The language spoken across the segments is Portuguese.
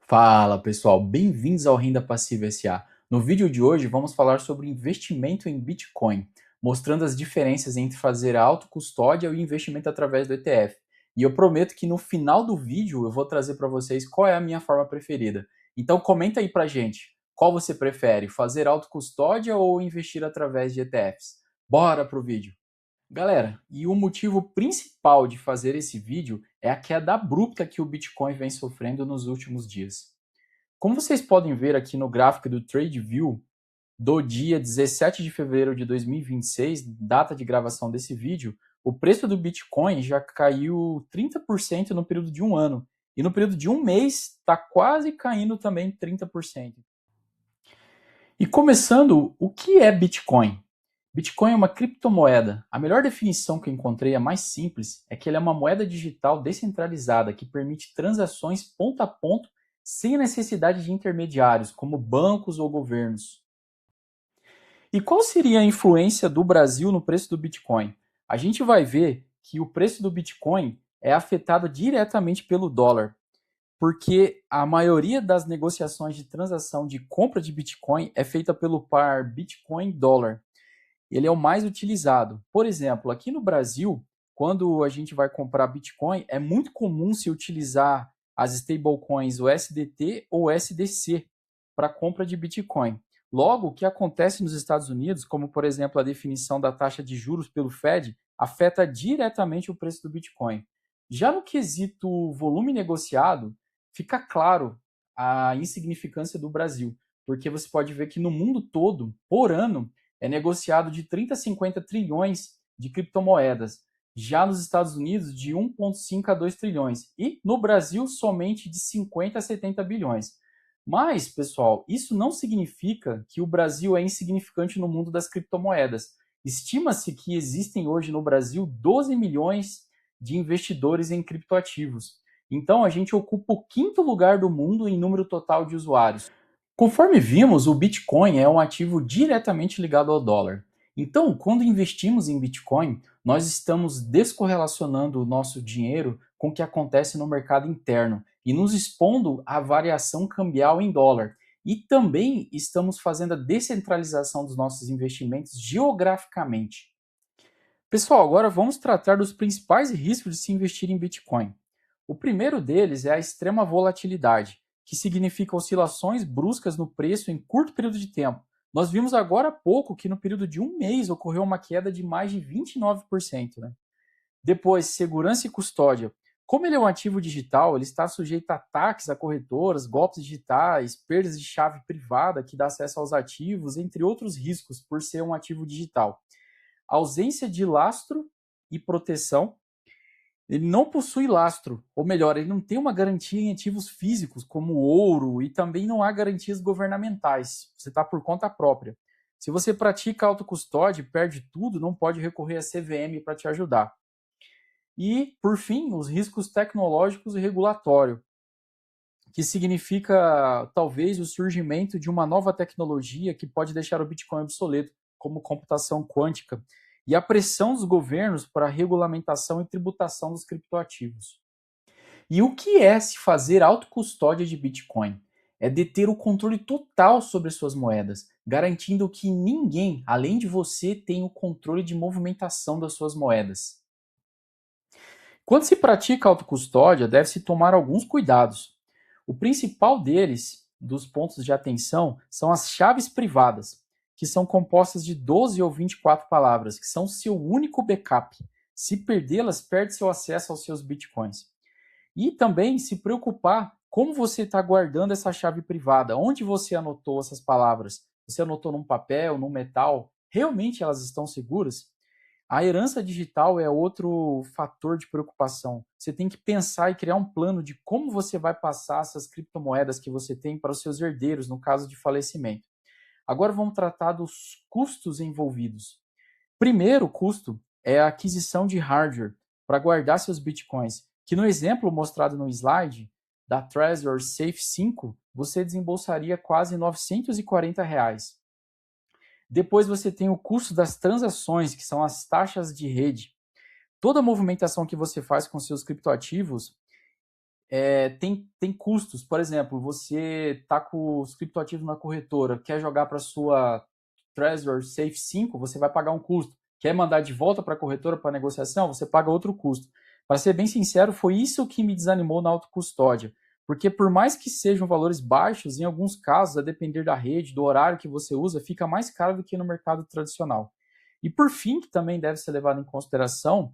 Fala pessoal, bem-vindos ao Renda Passiva SA. No vídeo de hoje vamos falar sobre investimento em Bitcoin, mostrando as diferenças entre fazer a autocustódia e o investimento através do ETF. E eu prometo que no final do vídeo eu vou trazer para vocês qual é a minha forma preferida. Então comenta aí pra gente, qual você prefere, fazer autocustódia ou investir através de ETFs? Bora pro vídeo! Galera, e o motivo principal de fazer esse vídeo é a queda abrupta que o Bitcoin vem sofrendo nos últimos dias. Como vocês podem ver aqui no gráfico do TradingView, do dia 17 de fevereiro de 2026, data de gravação desse vídeo, o preço do Bitcoin já caiu 30% no período de um ano. E no período de um mês está quase caindo também 30%. E começando, o que é Bitcoin? Bitcoin é uma criptomoeda. A melhor definição que eu encontrei, a mais simples, é que ele é uma moeda digital descentralizada que permite transações ponto a ponto sem a necessidade de intermediários, como bancos ou governos. E qual seria a influência do Brasil no preço do Bitcoin? A gente vai ver que o preço do Bitcoin é afetado diretamente pelo dólar, porque a maioria das negociações de transação de compra de Bitcoin é feita pelo par Bitcoin-dólar. Ele é o mais utilizado. Por exemplo, aqui no Brasil, quando a gente vai comprar Bitcoin, é muito comum se utilizar as stablecoins USDT ou SDC para compra de Bitcoin. Logo, o que acontece nos Estados Unidos, como por exemplo a definição da taxa de juros pelo Fed, afeta diretamente o preço do Bitcoin. Já no quesito volume negociado, fica claro a insignificância do Brasil, porque você pode ver que no mundo todo, por ano, é negociado de 30 a 50 trilhões de criptomoedas. Já nos Estados Unidos, de 1,5 a 2 trilhões. E no Brasil, somente de 50 a 70 bilhões. Mas, pessoal, isso não significa que o Brasil é insignificante no mundo das criptomoedas. Estima-se que existem hoje no Brasil 12 milhões de investidores em criptoativos. Então, a gente ocupa o quinto lugar do mundo em número total de usuários. Conforme vimos, o Bitcoin é um ativo diretamente ligado ao dólar. Então, quando investimos em Bitcoin, nós estamos descorrelacionando o nosso dinheiro com o que acontece no mercado interno e nos expondo à variação cambial em dólar. E também estamos fazendo a descentralização dos nossos investimentos geograficamente. Pessoal, agora vamos tratar dos principais riscos de se investir em Bitcoin. O primeiro deles é a extrema volatilidade, que significa oscilações bruscas no preço em curto período de tempo. Nós vimos agora há pouco que no período de um mês ocorreu uma queda de mais de 29%. Né? Depois, segurança e custódia. Como ele é um ativo digital, ele está sujeito a ataques a corretoras, golpes digitais, perdas de chave privada que dá acesso aos ativos, entre outros riscos por ser um ativo digital. A ausência de lastro e proteção. Ele não possui lastro, ou melhor, ele não tem uma garantia em ativos físicos, como ouro, e também não há garantias governamentais. Você está por conta própria. Se você pratica autocustódia e perde tudo, não pode recorrer a CVM para te ajudar. E, por fim, os riscos tecnológicos e regulatórios, que significa talvez o surgimento de uma nova tecnologia que pode deixar o Bitcoin obsoleto, como computação quântica, e a pressão dos governos para a regulamentação e tributação dos criptoativos. E o que é se fazer autocustódia de Bitcoin? É deter o controle total sobre suas moedas, garantindo que ninguém, além de você, tenha o controle de movimentação das suas moedas. Quando se pratica autocustódia, deve-se tomar alguns cuidados. O principal deles, dos pontos de atenção, são as chaves privadas, que são compostas de 12 ou 24 palavras, que são seu único backup. Se perdê-las, perde seu acesso aos seus bitcoins. E também se preocupar como você está guardando essa chave privada, onde você anotou essas palavras. Você anotou num papel, num metal? Realmente elas estão seguras? A herança digital é outro fator de preocupação. Você tem que pensar e criar um plano de como você vai passar essas criptomoedas que você tem para os seus herdeiros no caso de falecimento. Agora vamos tratar dos custos envolvidos. Primeiro custo é a aquisição de hardware para guardar seus bitcoins, que no exemplo mostrado no slide da Trezor Safe 5, você desembolsaria quase R$ 940. Depois você tem o custo das transações, que são as taxas de rede. Toda movimentação que você faz com seus criptoativos tem custos. Por exemplo, você está com os criptoativos na corretora, quer jogar para sua Trezor Safe 5, você vai pagar um custo. Quer mandar de volta para a corretora para negociação, você paga outro custo. Para ser bem sincero, foi isso que me desanimou na autocustódia. Porque por mais que sejam valores baixos, em alguns casos, a depender da rede, do horário que você usa, fica mais caro do que no mercado tradicional. E por fim, que também deve ser levado em consideração,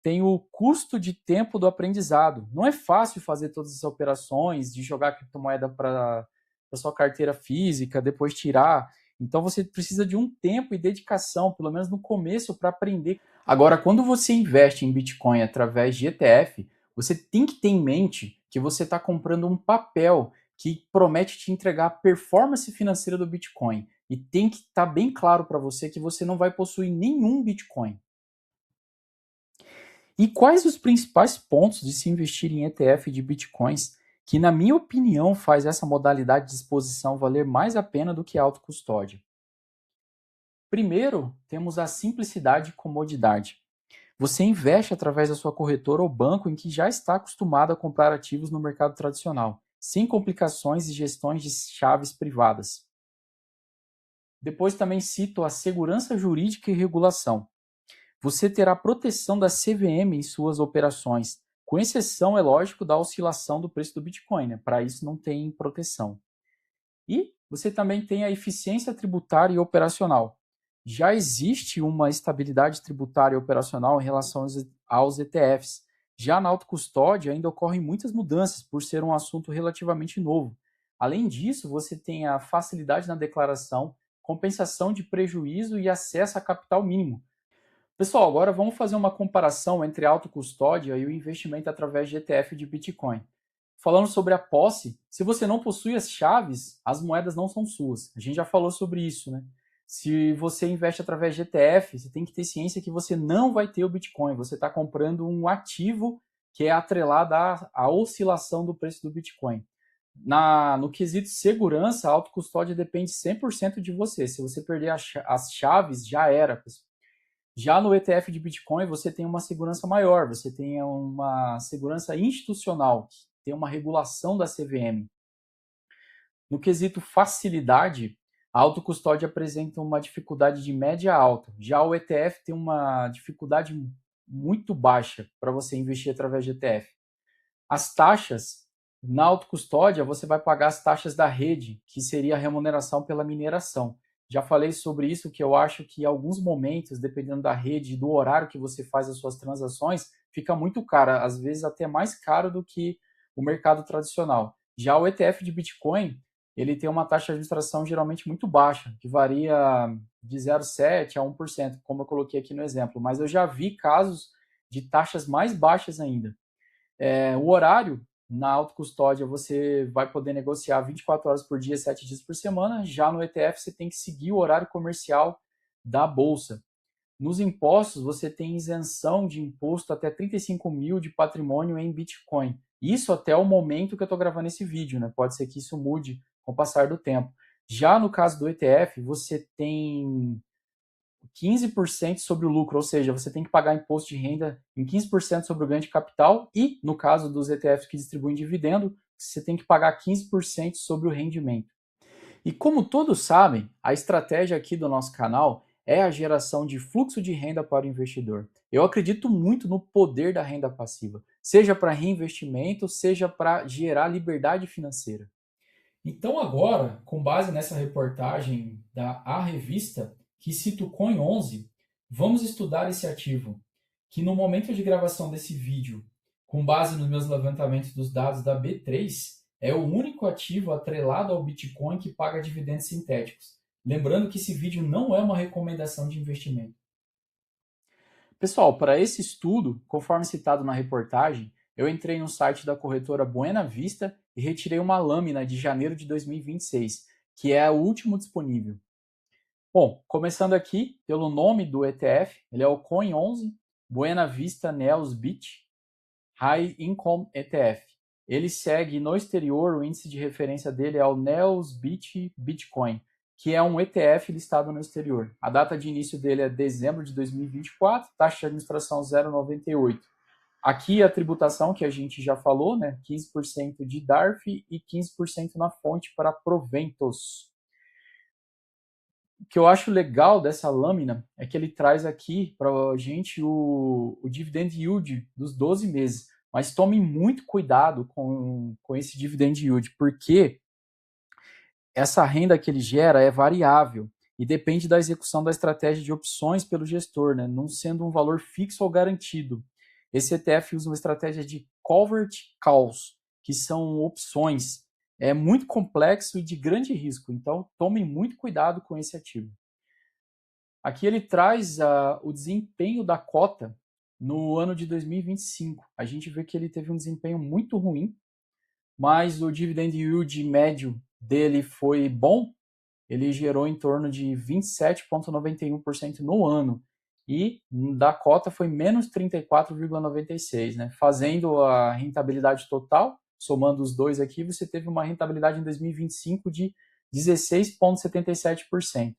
tem o custo de tempo do aprendizado. Não é fácil fazer todas as operações, de jogar a criptomoeda para a sua carteira física, depois tirar. Então você precisa de um tempo e dedicação, pelo menos no começo, para aprender. Agora, quando você investe em Bitcoin através de ETF, você tem que ter em mente que você está comprando um papel que promete te entregar a performance financeira do Bitcoin. E tem que estar bem claro para você que você não vai possuir nenhum Bitcoin. E quais os principais pontos de se investir em ETF de Bitcoins que, na minha opinião, faz essa modalidade de exposição valer mais a pena do que a autocustódia? Primeiro, temos a simplicidade e comodidade. Você investe através da sua corretora ou banco em que já está acostumado a comprar ativos no mercado tradicional, sem complicações e gestões de chaves privadas. Depois também cito a segurança jurídica e regulação. Você terá proteção da CVM em suas operações, com exceção, é lógico, da oscilação do preço do Bitcoin, né? Para isso não tem proteção. E você também tem a eficiência tributária e operacional. Já existe uma estabilidade tributária e operacional em relação aos ETFs. Já na autocustódia ainda ocorrem muitas mudanças, por ser um assunto relativamente novo. Além disso, você tem a facilidade na declaração, compensação de prejuízo e acesso a capital mínimo. Pessoal, agora vamos fazer uma comparação entre a autocustódia e o investimento através de ETF de Bitcoin. Falando sobre a posse, se você não possui as chaves, as moedas não são suas. A gente já falou sobre isso, né? Se você investe através de ETF, você tem que ter ciência que você não vai ter o Bitcoin. Você está comprando um ativo que é atrelado à oscilação do preço do Bitcoin. No quesito segurança, a autocustódia depende 100% de você. Se você perder as chaves, já era, pessoal. Já no ETF de Bitcoin, você tem uma segurança maior, você tem uma segurança institucional, tem uma regulação da CVM. No quesito facilidade, a autocustódia apresenta uma dificuldade de média a alta. Já o ETF tem uma dificuldade muito baixa para você investir através de ETF. As taxas, na autocustódia, você vai pagar as taxas da rede, que seria a remuneração pela mineração. Já falei sobre isso, que eu acho que em alguns momentos, dependendo da rede e do horário que você faz as suas transações, fica muito caro, às vezes até mais caro do que o mercado tradicional. Já o ETF de Bitcoin, ele tem uma taxa de administração geralmente muito baixa, que varia de 0,7% a 1%, como eu coloquei aqui no exemplo. Mas eu já vi casos de taxas mais baixas ainda. O horário, na autocustódia, você vai poder negociar 24 horas por dia, 7 dias por semana. Já no ETF, você tem que seguir o horário comercial da Bolsa. Nos impostos, você tem isenção de imposto até 35 mil de patrimônio em Bitcoin. Isso até o momento que eu estou gravando esse vídeo, né? Pode ser que isso mude com o passar do tempo. Já no caso do ETF, você tem 15% sobre o lucro, ou seja, você tem que pagar imposto de renda em 15% sobre o ganho de capital e, no caso dos ETFs que distribuem dividendo, você tem que pagar 15% sobre o rendimento. E como todos sabem, a estratégia aqui do nosso canal é a geração de fluxo de renda para o investidor. Eu acredito muito no poder da renda passiva, seja para reinvestimento, seja para gerar liberdade financeira. Então agora, com base nessa reportagem da A Revista, que cita o Coin 11, vamos estudar esse ativo, que no momento de gravação desse vídeo, com base nos meus levantamentos dos dados da B3, é o único ativo atrelado ao Bitcoin que paga dividendos sintéticos. Lembrando que esse vídeo não é uma recomendação de investimento. Pessoal, para esse estudo, conforme citado na reportagem, eu entrei no site da corretora Buena Vista e retirei uma lâmina de janeiro de 2026, que é o último disponível. Bom, começando aqui pelo nome do ETF, ele é o Coin 11 Buena Vista Neos Bit High Income ETF. Ele segue no exterior, o índice de referência dele é o Neos Bit Bitcoin, que é um ETF listado no exterior. A data de início dele é dezembro de 2024, taxa de administração 0,98. Aqui a tributação que a gente já falou, né? 15% de DARF e 15% na fonte para proventos. O que eu acho legal dessa lâmina é que ele traz aqui para a gente o dividend yield dos 12 meses. Mas tome muito cuidado com esse dividend yield, porque essa renda que ele gera é variável e depende da execução da estratégia de opções pelo gestor, né, não sendo um valor fixo ou garantido. Esse ETF usa uma estratégia de covered calls, que são opções. É muito complexo e de grande risco, então tome muito cuidado com esse ativo. Aqui ele traz o desempenho da cota no ano de 2025. A gente vê que ele teve um desempenho muito ruim, mas o dividend yield médio dele foi bom. Ele gerou em torno de 27,91% no ano. E da cota foi menos 34,96%, né? Fazendo a rentabilidade total, somando os dois aqui, você teve uma rentabilidade em 2025 de 16,77%.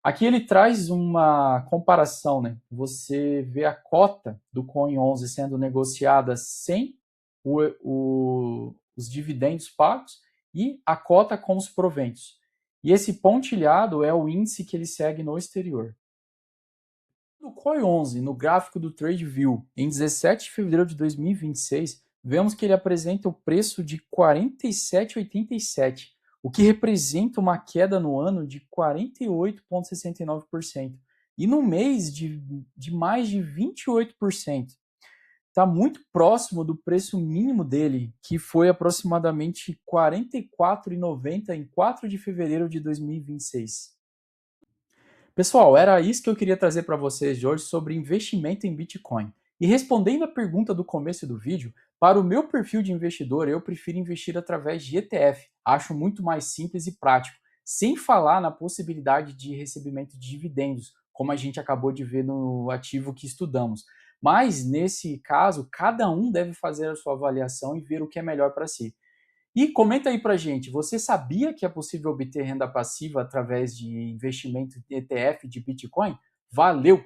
Aqui ele traz uma comparação, né? Você vê a cota do Coin 11 sendo negociada sem os dividendos pagos e a cota com os proventos. E esse pontilhado é o índice que ele segue no exterior. No Coin 11, no gráfico do TradeView, em 17 de fevereiro de 2026, vemos que ele apresenta o preço de 47,87, o que representa uma queda no ano de 48,69% e no mês de mais de 28%. Está muito próximo do preço mínimo dele, que foi aproximadamente R$ 44,90 em 4 de fevereiro de 2026. Pessoal, era isso que eu queria trazer para vocês de hoje sobre investimento em Bitcoin. E respondendo a pergunta do começo do vídeo, para o meu perfil de investidor, eu prefiro investir através de ETF. Acho muito mais simples e prático, sem falar na possibilidade de recebimento de dividendos, como a gente acabou de ver no ativo que estudamos. Mas, nesse caso, cada um deve fazer a sua avaliação e ver o que é melhor para si. E comenta aí pra gente, você sabia que é possível obter renda passiva através de investimento em ETF de Bitcoin? Valeu!